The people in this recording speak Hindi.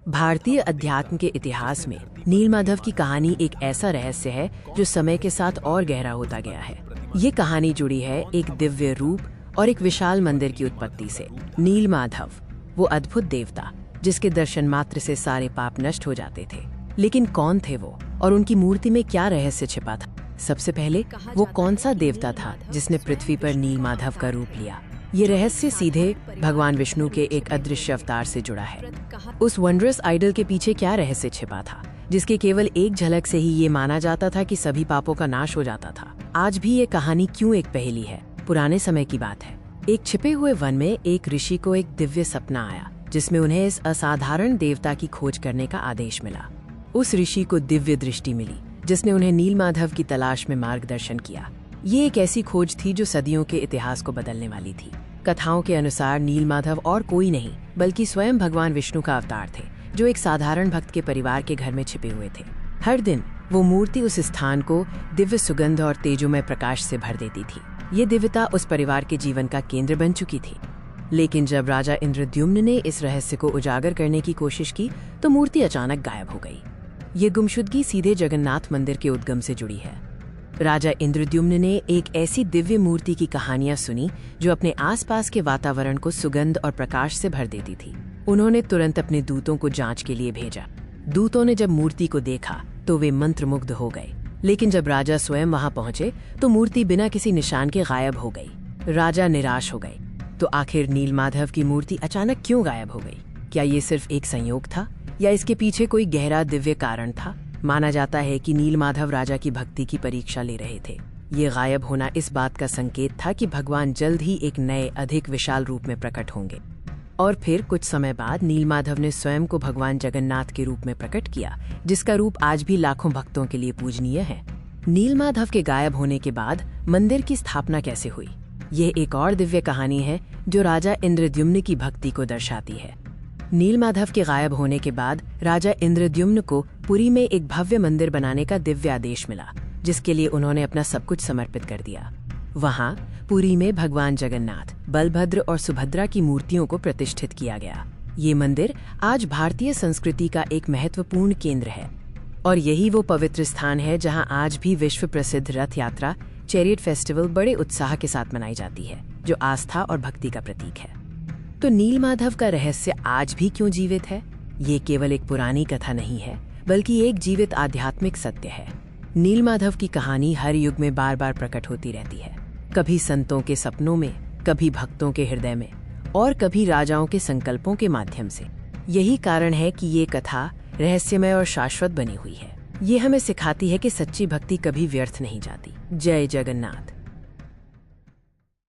भारतीय अध्यात्म के इतिहास में नीलमाधव की कहानी एक ऐसा रहस्य है जो समय के साथ और गहरा होता गया है। ये कहानी जुड़ी है एक दिव्य रूप और एक विशाल मंदिर की उत्पत्ति से। नीलमाधव, वो अद्भुत देवता जिसके दर्शन मात्र से सारे पाप नष्ट हो जाते थे। लेकिन कौन थे वो और उनकी मूर्ति में क्या रहस्य छिपा था? सबसे पहले, वो कौन सा देवता था जिसने पृथ्वी पर नीलमाधव का रूप लिया? ये रहस्य सीधे भगवान विष्णु के एक अदृश्य अवतार से जुड़ा है। उस वंडरस आइडल के पीछे क्या रहस्य छिपा था, जिसके केवल एक झलक से ही ये माना जाता था कि सभी पापों का नाश हो जाता था? आज भी ये कहानी क्यों एक पहेली है? पुराने समय की बात है। एक छिपे हुए वन में एक ऋषि को एक दिव्य सपना आया, जिसमें उन्हें इस असाधारण देवता की खोज करने का आदेश मिला। उस ऋषि को दिव्य दृष्टि मिली, जिसने उन्हें नीलमाधव की तलाश में मार्गदर्शन किया। ये एक ऐसी खोज थी जो सदियों के इतिहास को बदलने वाली थी। कथाओं के अनुसार नीलमाधव और कोई नहीं बल्कि स्वयं भगवान विष्णु का अवतार थे, जो एक साधारण भक्त के परिवार के घर में छिपे हुए थे। हर दिन वो मूर्ति उस स्थान को दिव्य सुगंध और तेजोमय प्रकाश से भर देती थी। ये दिव्यता उस परिवार के जीवन का केंद्र बन चुकी थी। लेकिन जब राजा इंद्रद्युम्न ने इस रहस्य को उजागर करने की कोशिश की, तो मूर्ति अचानक गायब हो गई। ये गुमशुदगी सीधे जगन्नाथ मंदिर के उद्गम से जुड़ी है। राजा इंद्रद्युम्न ने एक ऐसी दिव्य मूर्ति की कहानियां सुनी जो अपने आसपास के वातावरण को सुगंध और प्रकाश से भर देती थी। उन्होंने तुरंत अपने दूतों को जांच के लिए भेजा। दूतों ने जब मूर्ति को देखा तो वे मंत्रमुग्ध हो गए। लेकिन जब राजा स्वयं वहां पहुंचे तो मूर्ति बिना किसी निशान के गायब हो गई। राजा निराश हो गए। तो आखिर नीलमाधव की मूर्ति अचानक क्यों गायब हो गई? क्या ये सिर्फ एक संयोग था या इसके पीछे कोई गहरा दिव्य कारण था? माना जाता है कि नीलमाधव राजा की भक्ति की परीक्षा ले रहे थे। ये गायब होना इस बात का संकेत था कि भगवान जल्द ही एक नए, अधिक विशाल रूप में प्रकट होंगे। और फिर कुछ समय बाद नीलमाधव ने स्वयं को भगवान जगन्नाथ के रूप में प्रकट किया, जिसका रूप आज भी लाखों भक्तों के लिए पूजनीय है। नीलमाधव के गायब होने के बाद मंदिर की स्थापना कैसे हुई? यह एक और दिव्य कहानी है जो राजा इंद्रद्युम्न की भक्ति को दर्शाती है। नीलमाधव के गायब होने के बाद राजा इंद्रद्युम्न को पुरी में एक भव्य मंदिर बनाने का दिव्य आदेश मिला, जिसके लिए उन्होंने अपना सब कुछ समर्पित कर दिया। वहां पुरी में भगवान जगन्नाथ, बलभद्र और सुभद्रा की मूर्तियों को प्रतिष्ठित किया गया। ये मंदिर आज भारतीय संस्कृति का एक महत्वपूर्ण केंद्र है और यही वो पवित्र स्थान है जहां आज भी विश्व प्रसिद्ध रथ यात्रा, चैरियट फेस्टिवल बड़े उत्साह के साथ मनाई जाती है, जो आस्था और भक्ति का प्रतीक है। तो नीलमाधव का रहस्य आज भी क्यों जीवित है? ये केवल एक पुरानी कथा नहीं है, बल्कि एक जीवित आध्यात्मिक सत्य है। नीलमाधव की कहानी हर युग में बार बार प्रकट होती रहती है, कभी संतों के सपनों में, कभी भक्तों के हृदय में और कभी राजाओं के संकल्पों के माध्यम से। यही कारण है कि ये कथा रहस्यमय और शाश्वत बनी हुई है। ये हमें सिखाती है कि सच्ची भक्ति कभी व्यर्थ नहीं जाती। जय जगन्नाथ।